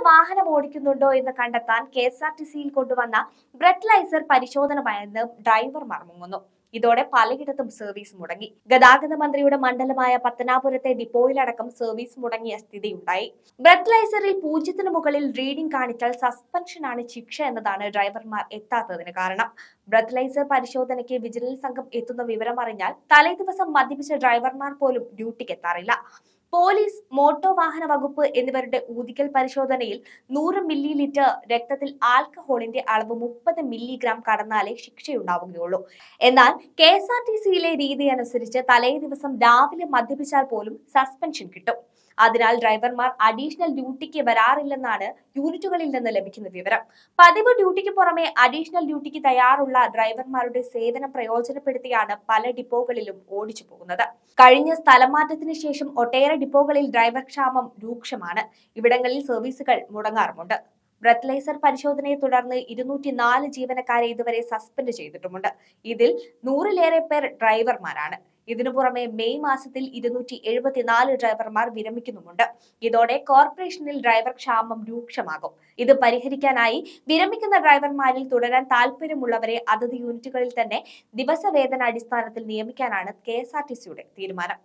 വാഹനം ഓടിക്കുന്നുണ്ടോ എന്ന് കണ്ടെത്താൻ KSRTCയിൽ കൊണ്ടുവന്ന ബ്രെത്ലൈസർ പരിശോധന ഭയന്ന് ഡ്രൈവർമാർ മുങ്ങുന്നു. ഇതോടെ പലയിടത്തും സർവീസ് മുടങ്ങി. ഗതാഗത മന്ത്രിയുടെ മണ്ഡലമായ പത്തനാപുരത്തെ ഡിപ്പോയിലടക്കം സർവീസ് മുടങ്ങിയ സ്ഥിതിയുണ്ടായി. ബ്രെത്ലൈസറിൽ 0-ന് മുകളിൽ റീഡിംഗ് കാണിച്ചാൽ സസ്പെൻഷനാണ് ശിക്ഷ എന്നതാണ് ഡ്രൈവർമാർ എത്താത്തതിന് കാരണം. ബ്രെത്ലൈസർ പരിശോധനയ്ക്ക് വിജിലൻസ് സംഘം എത്തുന്ന വിവരമറിഞ്ഞാൽ തലേദിവസം മദ്യപിച്ച ഡ്രൈവർമാർ പോലും ഡ്യൂട്ടിക്ക് എത്താറില്ല. പോലീസ്, മോട്ടോർ വാഹന വകുപ്പ് എന്നിവരുടെ ഊതിക്കൽ പരിശോധനയിൽ 100 മില്ലി ലിറ്റർ രക്തത്തിൽ ആൽക്കഹോളിന്റെ അളവ് 30 മില്ലിഗ്രാം കടന്നാലേ ശിക്ഷയുണ്ടാവുകയുള്ളൂ. എന്നാൽ KSRTCയിലെ രീതി അനുസരിച്ച് തലേ ദിവസം രാവിലെ മദ്യപിച്ചാൽ പോലും സസ്പെൻഷൻ കിട്ടും. അതിനാൽ ഡ്രൈവർമാർ അഡീഷണൽ ഡ്യൂട്ടിക്ക് വരാറില്ലെന്നാണ് യൂണിറ്റുകളിൽ നിന്ന് ലഭിക്കുന്ന വിവരം. പതിവ് ഡ്യൂട്ടിക്ക് പുറമെ അഡീഷണൽ ഡ്യൂട്ടിക്ക് തയ്യാറുള്ള ഡ്രൈവർമാരുടെ സേവനം പ്രയോജനപ്പെടുത്തിയാണ് പല ഡിപ്പോകളിലും ഓടിച്ചു പോകുന്നത്. കഴിഞ്ഞ സ്ഥലം മാറ്റത്തിന് ശേഷം ഒട്ടേറെ ഡിപ്പോകളിൽ ഡ്രൈവർ ക്ഷാമം രൂക്ഷമാണ്. ഇവിടങ്ങളിൽ സർവീസുകൾ മുടങ്ങാറുമുണ്ട്. ബ്രെത്ലൈസർ പരിശോധനയെ തുടർന്ന് 204 ജീവനക്കാരെ ഇതുവരെ സസ്പെൻഡ് ചെയ്തിട്ടുമുണ്ട്. ഇതിൽ 100-ലേറെ പേർ ഡ്രൈവർമാരാണ്. ഇതിനു പുറമെ മെയ് മാസത്തിൽ 274 ഡ്രൈവർമാർ വിരമിക്കുന്നുമുണ്ട്. ഇതോടെ കോർപ്പറേഷനിൽ ഡ്രൈവർ ക്ഷാമം രൂക്ഷമാകും. ഇത് പരിഹരിക്കാനായി വിരമിക്കുന്ന ഡ്രൈവർമാരിൽ തുടരാൻ താൽപര്യമുള്ളവരെ അതത് യൂണിറ്റുകളിൽ തന്നെ ദിവസവേതന അടിസ്ഥാനത്തിൽ നിയമിക്കാനാണ് KSRTCയുടെ തീരുമാനം.